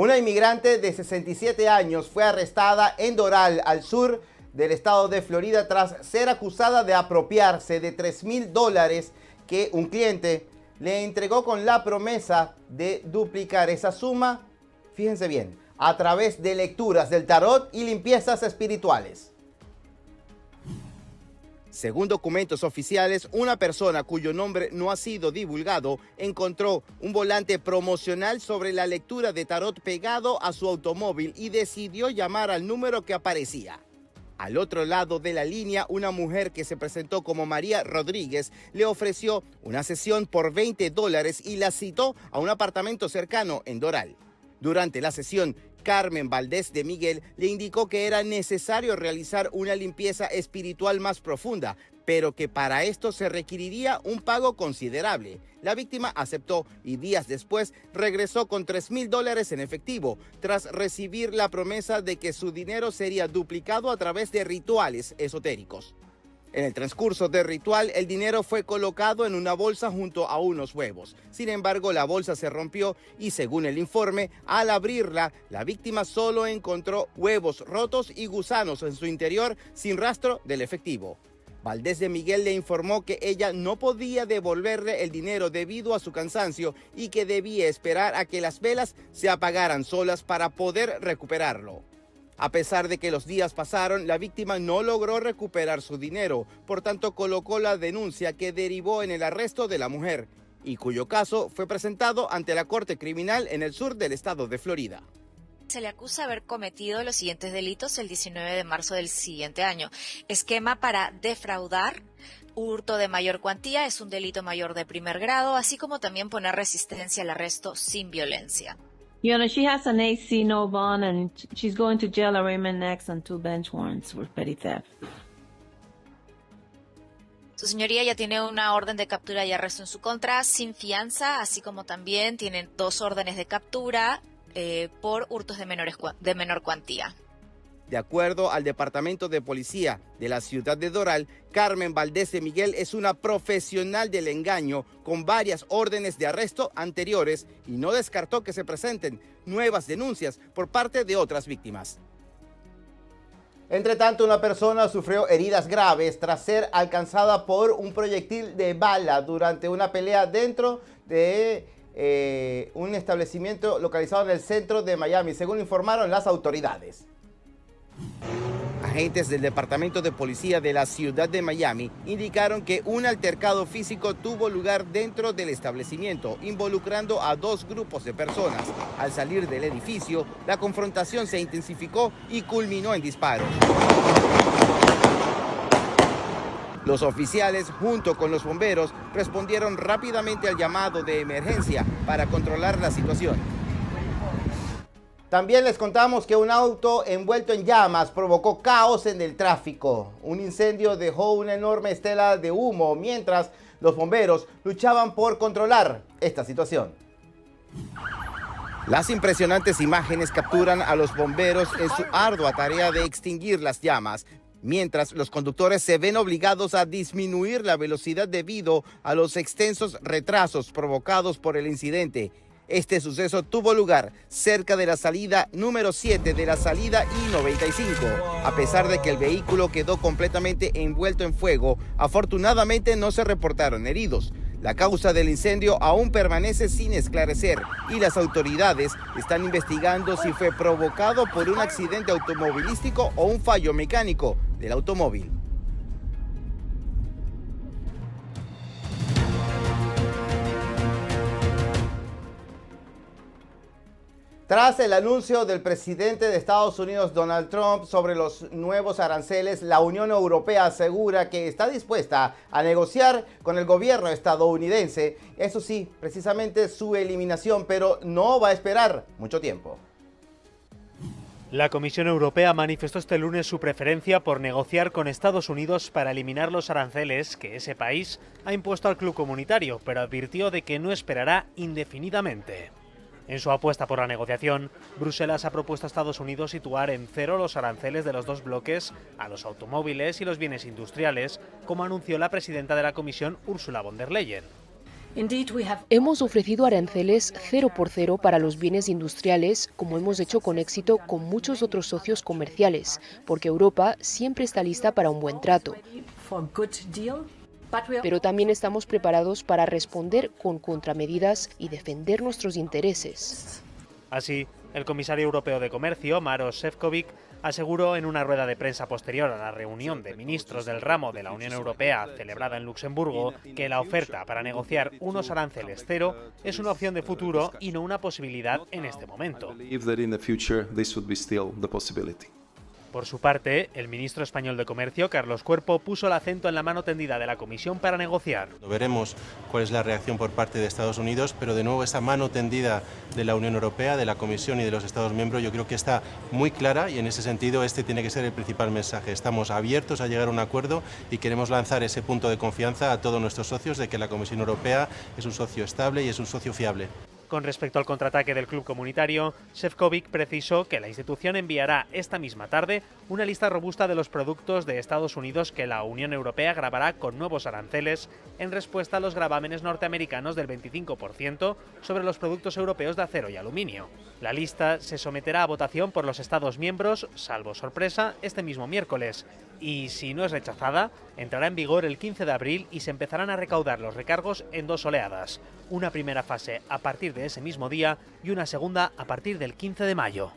Una inmigrante de 67 años fue arrestada en Doral, al sur del estado de Florida, tras ser acusada de apropiarse de $3,000 que un cliente le entregó con la promesa de duplicar esa suma, fíjense bien, a través de lecturas del tarot y limpiezas espirituales. Según documentos oficiales, una persona cuyo nombre no ha sido divulgado encontró un volante promocional sobre la lectura de tarot pegado a su automóvil y decidió llamar al número que aparecía. Al otro lado de la línea, una mujer que se presentó como María Rodríguez le ofreció una sesión por $20 y la citó a un apartamento cercano en Doral. Durante la sesión, Carmen Valdés de Miguel le indicó que era necesario realizar una limpieza espiritual más profunda, pero que para esto se requeriría un pago considerable. La víctima aceptó y días después regresó con $3,000 en efectivo, tras recibir la promesa de que su dinero sería duplicado a través de rituales esotéricos. En el transcurso del ritual, el dinero fue colocado en una bolsa junto a unos huevos. Sin embargo, la bolsa se rompió y, según el informe, al abrirla, la víctima solo encontró huevos rotos y gusanos en su interior sin rastro del efectivo. Valdés de Miguel le informó que ella no podía devolverle el dinero debido a su cansancio y que debía esperar a que las velas se apagaran solas para poder recuperarlo. A pesar de que los días pasaron, la víctima no logró recuperar su dinero, por tanto colocó la denuncia que derivó en el arresto de la mujer, y cuyo caso fue presentado ante la Corte Criminal en el sur del estado de Florida. Se le acusa haber cometido los siguientes delitos el 19 de marzo del siguiente año. Esquema para defraudar, hurto de mayor cuantía, es un delito mayor de primer grado, así como también poner resistencia al arresto sin violencia. Your Honor, she has an AC no bond and she's going to jail, arraignment next, and 2 bench warrants for petty theft. Su señoría ya tiene una orden de captura y arresto en su contra sin fianza, así como también tienen 2 órdenes de captura por hurtos de menor cuantía. De acuerdo al Departamento de Policía de la ciudad de Doral, Carmen Valdés de Miguel es una profesional del engaño con varias órdenes de arresto anteriores y no descartó que se presenten nuevas denuncias por parte de otras víctimas. Entre tanto, una persona sufrió heridas graves tras ser alcanzada por un proyectil de bala durante una pelea dentro de un establecimiento localizado en el centro de Miami, según informaron las autoridades. Agentes del Departamento de Policía de la ciudad de Miami indicaron que un altercado físico tuvo lugar dentro del establecimiento, involucrando a 2 grupos de personas. Al salir del edificio, la confrontación se intensificó y culminó en disparos. Los oficiales, junto con los bomberos, respondieron rápidamente al llamado de emergencia para controlar la situación. También les contamos que un auto envuelto en llamas provocó caos en el tráfico. Un incendio dejó una enorme estela de humo mientras los bomberos luchaban por controlar esta situación. Las impresionantes imágenes capturan a los bomberos en su ardua tarea de extinguir las llamas, mientras los conductores se ven obligados a disminuir la velocidad debido a los extensos retrasos provocados por el incidente. Este suceso tuvo lugar cerca de la salida número 7 de la salida I-95. A pesar de que el vehículo quedó completamente envuelto en fuego, afortunadamente no se reportaron heridos. La causa del incendio aún permanece sin esclarecer y las autoridades están investigando si fue provocado por un accidente automovilístico o un fallo mecánico del automóvil. Tras el anuncio del presidente de Estados Unidos, Donald Trump, sobre los nuevos aranceles, la Unión Europea asegura que está dispuesta a negociar con el gobierno estadounidense, eso sí, precisamente su eliminación, pero no va a esperar mucho tiempo. La Comisión Europea manifestó este lunes su preferencia por negociar con Estados Unidos para eliminar los aranceles que ese país ha impuesto al club comunitario, pero advirtió de que no esperará indefinidamente. En su apuesta por la negociación, Bruselas ha propuesto a Estados Unidos situar en 0 los aranceles de los 2 bloques a los automóviles y los bienes industriales, como anunció la presidenta de la Comisión, Ursula von der Leyen. Hemos ofrecido aranceles 0% para los bienes industriales, como hemos hecho con éxito con muchos otros socios comerciales, porque Europa siempre está lista para un buen trato. Pero también estamos preparados para responder con contramedidas y defender nuestros intereses. Así, el comisario europeo de Comercio, Maroš Šefčovič, aseguró en una rueda de prensa posterior a la reunión de ministros del ramo de la Unión Europea celebrada en Luxemburgo que la oferta para negociar unos aranceles cero es una opción de futuro y no una posibilidad en este momento. Por su parte, el ministro español de Comercio, Carlos Cuerpo, puso el acento en la mano tendida de la Comisión para negociar. Veremos cuál es la reacción por parte de Estados Unidos, pero de nuevo esa mano tendida de la Unión Europea, de la Comisión y de los Estados miembros, yo creo que está muy clara y en ese sentido este tiene que ser el principal mensaje. Estamos abiertos a llegar a un acuerdo y queremos lanzar ese punto de confianza a todos nuestros socios de que la Comisión Europea es un socio estable y es un socio fiable. Con respecto al contraataque del club comunitario, Šefčovič precisó que la institución enviará esta misma tarde una lista robusta de los productos de Estados Unidos que la Unión Europea gravará con nuevos aranceles en respuesta a los gravámenes norteamericanos del 25% sobre los productos europeos de acero y aluminio. La lista se someterá a votación por los Estados miembros, salvo sorpresa, este mismo miércoles. Y si no es rechazada, entrará en vigor el 15 de abril y se empezarán a recaudar los recargos en 2 oleadas. Una primera fase a partir de ese mismo día y una segunda a partir del 15 de mayo.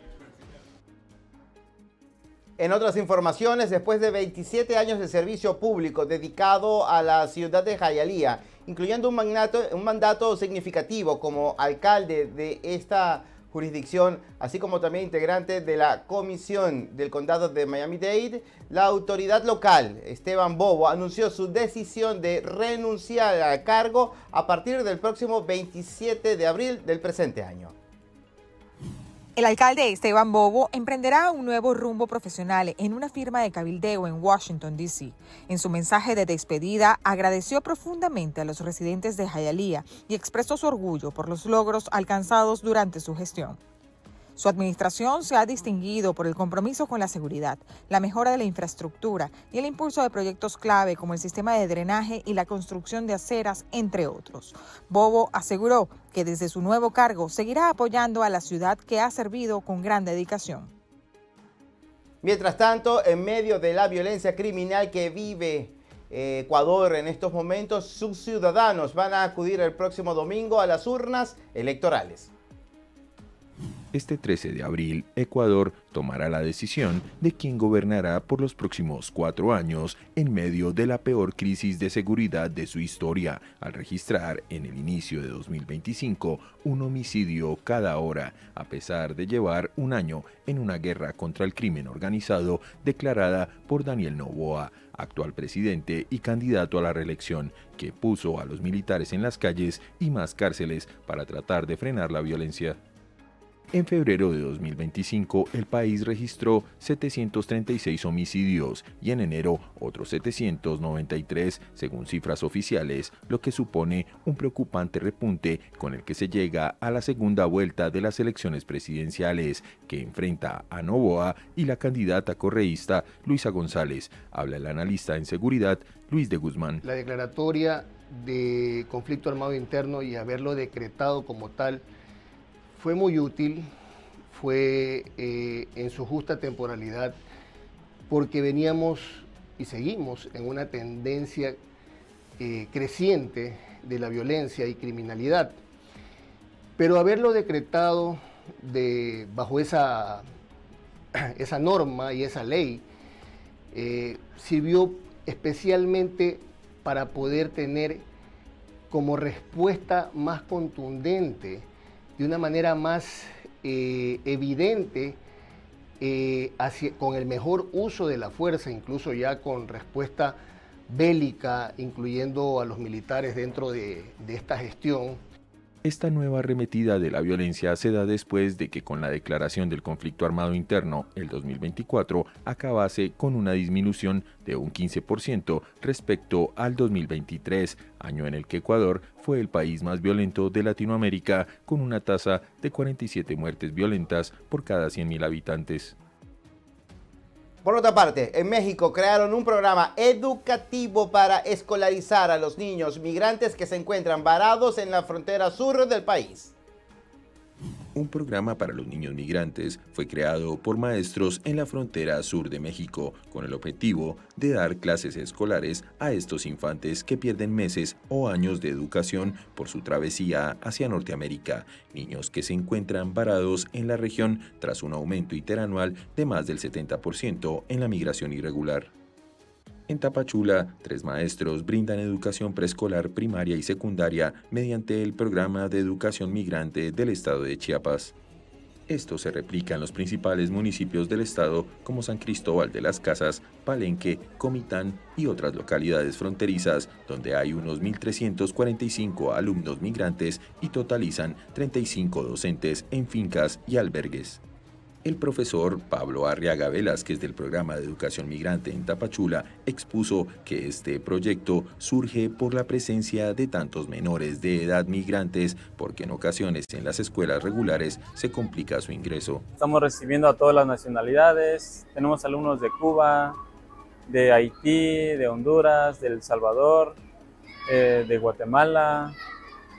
En otras informaciones, después de 27 años de servicio público dedicado a la ciudad de Hialeah, incluyendo un mandato significativo como alcalde de esta jurisdicción, así como también integrante de la Comisión del Condado de Miami-Dade, la autoridad local, Esteban Bobo, anunció su decisión de renunciar al cargo a partir del próximo 27 de abril del presente año. El alcalde Esteban Bobo emprenderá un nuevo rumbo profesional en una firma de cabildeo en Washington, D.C. En su mensaje de despedida, agradeció profundamente a los residentes de Hialeah y expresó su orgullo por los logros alcanzados durante su gestión. Su administración se ha distinguido por el compromiso con la seguridad, la mejora de la infraestructura y el impulso de proyectos clave como el sistema de drenaje y la construcción de aceras, entre otros. Bobo aseguró que desde su nuevo cargo seguirá apoyando a la ciudad que ha servido con gran dedicación. Mientras tanto, en medio de la violencia criminal que vive Ecuador en estos momentos, sus ciudadanos van a acudir el próximo domingo a las urnas electorales. Este 13 de abril, Ecuador tomará la decisión de quién gobernará por los próximos 4 años en medio de la peor crisis de seguridad de su historia, al registrar en el inicio de 2025 un homicidio cada hora, a pesar de llevar un año en una guerra contra el crimen organizado declarada por Daniel Noboa, actual presidente y candidato a la reelección, que puso a los militares en las calles y más cárceles para tratar de frenar la violencia. En febrero de 2025, el país registró 736 homicidios y en enero otros 793, según cifras oficiales, lo que supone un preocupante repunte con el que se llega a la segunda vuelta de las elecciones presidenciales, que enfrenta a Noboa y la candidata correísta Luisa González. Habla el analista en seguridad Luis de Guzmán. La declaratoria de conflicto armado interno y haberlo decretado como tal fue muy útil, fue en su justa temporalidad, porque veníamos y seguimos en una tendencia creciente de la violencia y criminalidad. Pero haberlo decretado bajo esa norma y esa ley sirvió especialmente para poder tener como respuesta más contundente, de una manera más evidente, con el mejor uso de la fuerza, incluso ya con respuesta bélica, incluyendo a los militares dentro de esta gestión. Esta nueva arremetida de la violencia se da después de que con la declaración del conflicto armado interno, el 2024 acabase con una disminución de un 15% respecto al 2023, año en el que Ecuador fue el país más violento de Latinoamérica, con una tasa de 47 muertes violentas por cada 100.000 habitantes. Por otra parte, en México crearon un programa educativo para escolarizar a los niños migrantes que se encuentran varados en la frontera sur del país. Un programa para los niños migrantes fue creado por maestros en la frontera sur de México con el objetivo de dar clases escolares a estos infantes que pierden meses o años de educación por su travesía hacia Norteamérica, niños que se encuentran varados en la región tras un aumento interanual de más del 70% en la migración irregular. En Tapachula, 3 maestros brindan educación preescolar, primaria y secundaria mediante el programa de educación migrante del estado de Chiapas. Esto se replica en los principales municipios del estado como San Cristóbal de las Casas, Palenque, Comitán y otras localidades fronterizas, donde hay unos 1.345 alumnos migrantes y totalizan 35 docentes en fincas y albergues. El profesor Pablo Arriaga Velázquez del programa de educación migrante en Tapachula expuso que este proyecto surge por la presencia de tantos menores de edad migrantes, porque en ocasiones en las escuelas regulares se complica su ingreso. Estamos recibiendo a todas las nacionalidades, tenemos alumnos de Cuba, de Haití, de Honduras, de El Salvador, de Guatemala,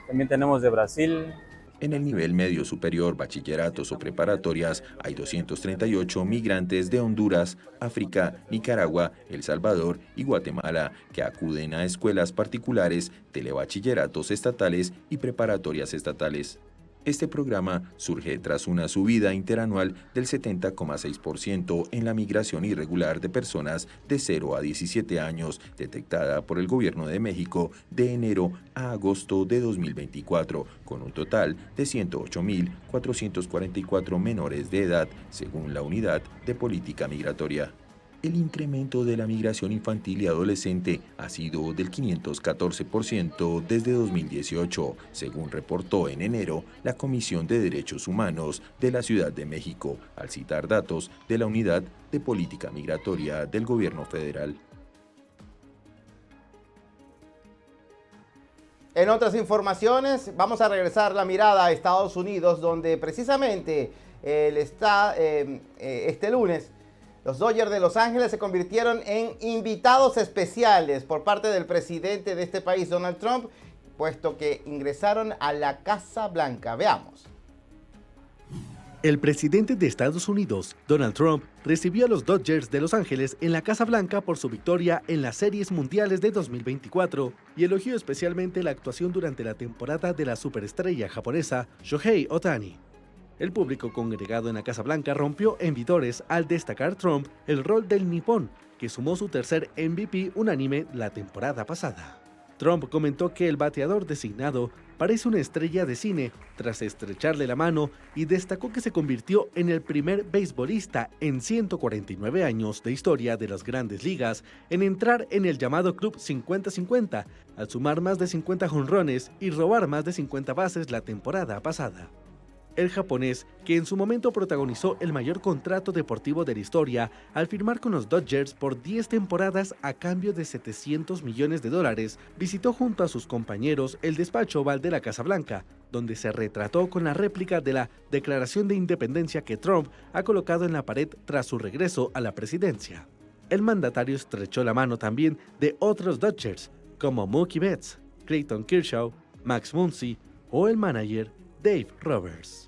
también tenemos de Brasil. En el nivel medio superior, bachilleratos o preparatorias, hay 238 migrantes de Honduras, África, Nicaragua, El Salvador y Guatemala que acuden a escuelas particulares, telebachilleratos estatales y preparatorias estatales. Este programa surge tras una subida interanual del 70,6% en la migración irregular de personas de 0 a 17 años, detectada por el Gobierno de México de enero a agosto de 2024, con un total de 108.444 menores de edad, según la Unidad de Política Migratoria. El incremento de la migración infantil y adolescente ha sido del 514% desde 2018, según reportó en enero la Comisión de Derechos Humanos de la Ciudad de México, al citar datos de la Unidad de Política Migratoria del Gobierno Federal. En otras informaciones, vamos a regresar la mirada a Estados Unidos, donde precisamente este lunes los Dodgers de Los Ángeles se convirtieron en invitados especiales por parte del presidente de este país, Donald Trump, puesto que ingresaron a la Casa Blanca. Veamos. El presidente de Estados Unidos, Donald Trump, recibió a los Dodgers de Los Ángeles en la Casa Blanca por su victoria en las Series Mundiales de 2024 y elogió especialmente la actuación durante la temporada de la superestrella japonesa Shohei Ohtani. El público congregado en la Casa Blanca rompió en vítores al destacar Trump el rol del nipón, que sumó su tercer MVP unánime la temporada pasada. Trump comentó que el bateador designado parece una estrella de cine tras estrecharle la mano y destacó que se convirtió en el primer beisbolista en 149 años de historia de las Grandes Ligas en entrar en el llamado Club 50-50, al sumar más de 50 jonrones y robar más de 50 bases la temporada pasada. El japonés, que en su momento protagonizó el mayor contrato deportivo de la historia al firmar con los Dodgers por 10 temporadas a cambio de $700 millones, visitó junto a sus compañeros el despacho oval de la Casa Blanca, donde se retrató con la réplica de la Declaración de Independencia que Trump ha colocado en la pared tras su regreso a la presidencia. El mandatario estrechó la mano también de otros Dodgers, como Mookie Betts, Clayton Kershaw, Max Muncy o el manager Dave Roberts.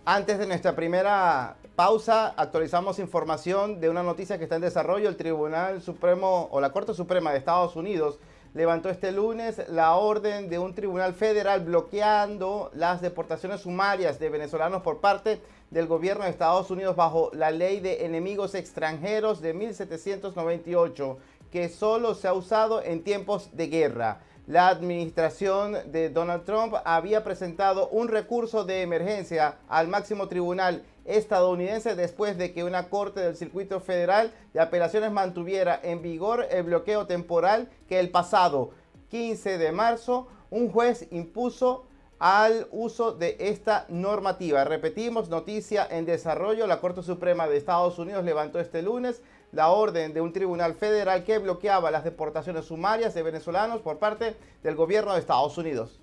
Antes de nuestra primera pausa, actualizamos información de una noticia que está en desarrollo. El Tribunal Supremo o la Corte Suprema de Estados Unidos levantó este lunes la orden de un tribunal federal bloqueando las deportaciones sumarias de venezolanos por parte del gobierno de Estados Unidos bajo la Ley de Enemigos Extranjeros de 1798, que solo se ha usado en tiempos de guerra. La administración de Donald Trump había presentado un recurso de emergencia al máximo tribunal estadounidense después de que una corte del circuito federal de apelaciones mantuviera en vigor el bloqueo temporal que el pasado 15 de marzo un juez impuso al uso de esta normativa. Repetimos, noticia en desarrollo. La Corte Suprema de Estados Unidos levantó este lunes la orden de un tribunal federal que bloqueaba las deportaciones sumarias de venezolanos por parte del gobierno de Estados Unidos.